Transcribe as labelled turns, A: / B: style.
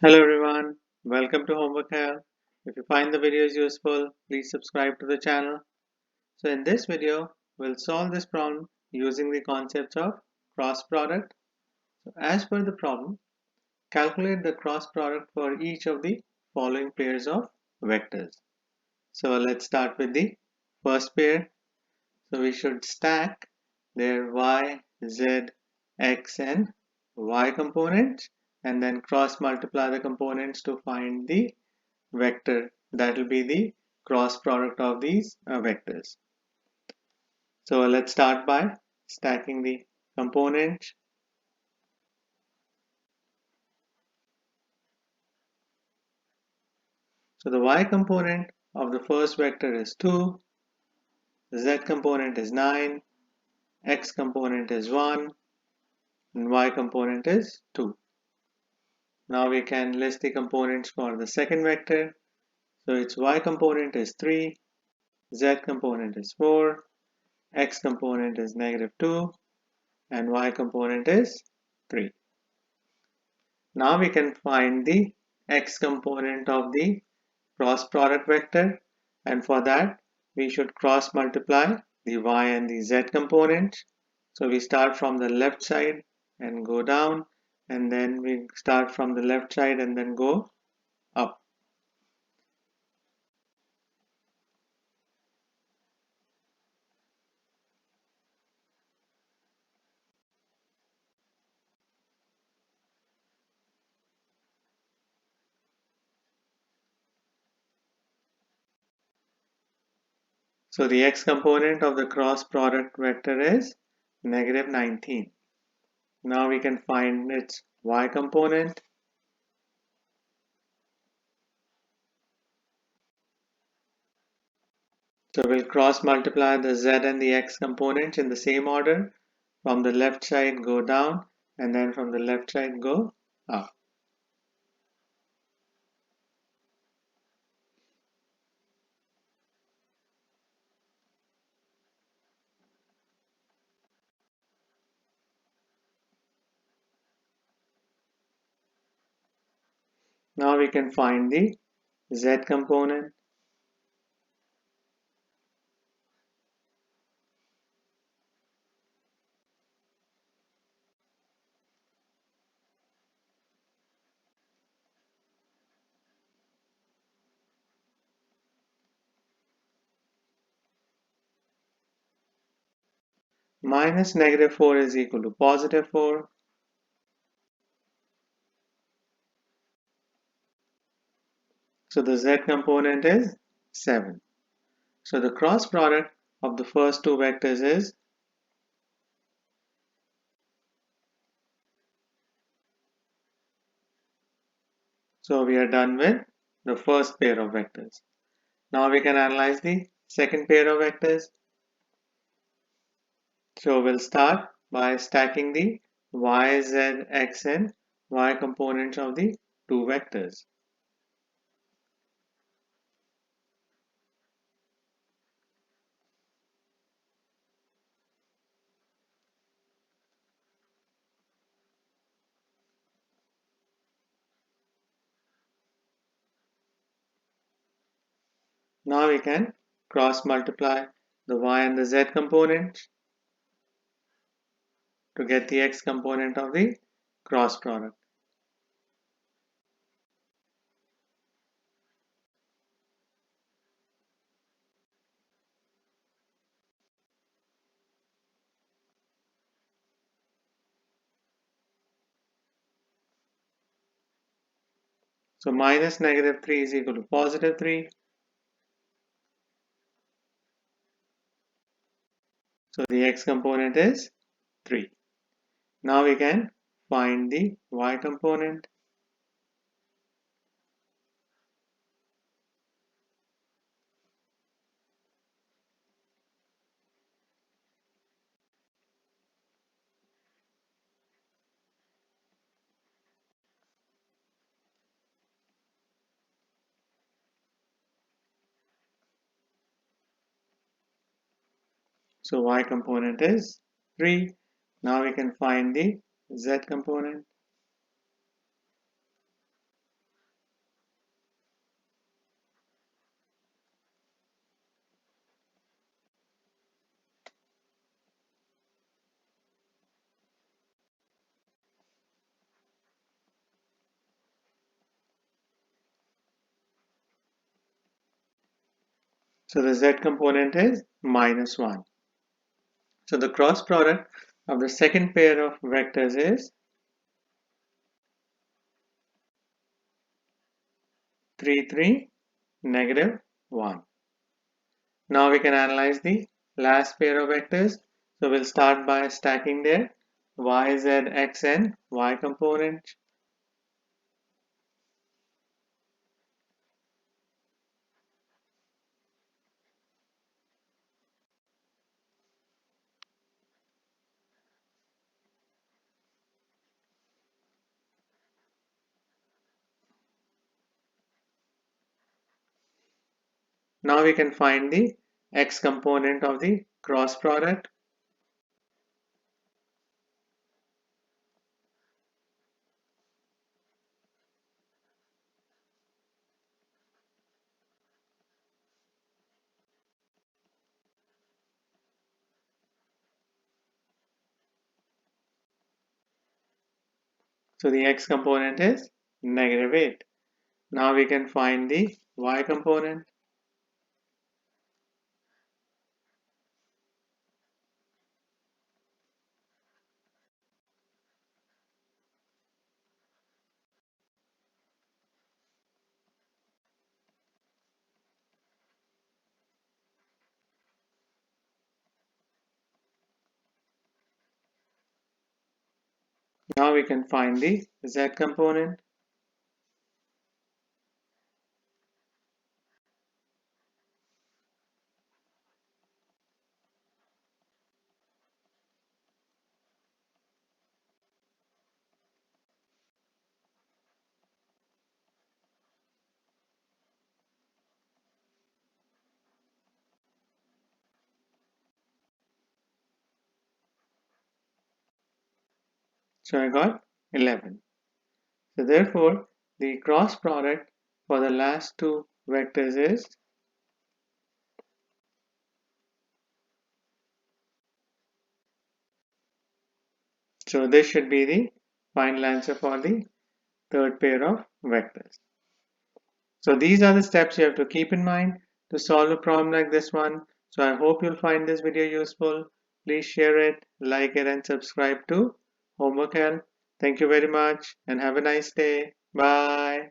A: Hello everyone, welcome to Homework Hell. If you find the videos useful, please subscribe to the channel. So in this video, we'll solve this problem using the concepts of cross product. So as per the problem, calculate the cross product for each of the following pairs of vectors. So let's start with the first pair. So we should stack their y, z, x and y components and then cross multiply the components to find the vector that will be the cross product of these vectors. So let's start by stacking the components. So the y component of the first vector is 2, the z component is 9, x component is 1 and y component is 2. Now we can list the components for the second vector. So its y component is 3, z component is 4, x component is -2 and y component is 3. Now we can find the x component of the cross product vector, and for that we should cross multiply the y and the z components. So we start from the left side and go down, and then we start from the left side and then go up. So the x component of the cross product vector is -19. Now we can find its y component. So we'll cross multiply the z and the x components in the same order. From the left side go down and then from the left side go up. Now we can find the z component. Minus -4 is equal to +4. So the z component is 7. So the cross product of the first two vectors is so we are done with the first pair of vectors. Now we can analyze the second pair of vectors. So we'll start by stacking the y, z, x and y components of the two vectors. Now we can cross multiply the y and the z components to get the x component of the cross product. So minus -3 is equal to +3. So the x component is 3. Now we can find the y component. So y component is 3. Now we can find the z component. So the z component is minus 1. So the cross product of the second pair of vectors is 3, 3, negative 1. Now we can analyze the last pair of vectors. So we'll start by stacking their y, z, x and y component. Now we can find the x component of the cross product. So the x component is negative 8. Now we can find the y component. Now we can find the z component. So I got 11. So therefore, the cross product for the last two vectors is, so this should be the final answer for the third pair of vectors. So these are the steps you have to keep in mind to solve a problem like this one. So I hope you'll find this video useful. Please share it, like it and subscribe to Homework Help. Thank you very much and have a nice day. Bye.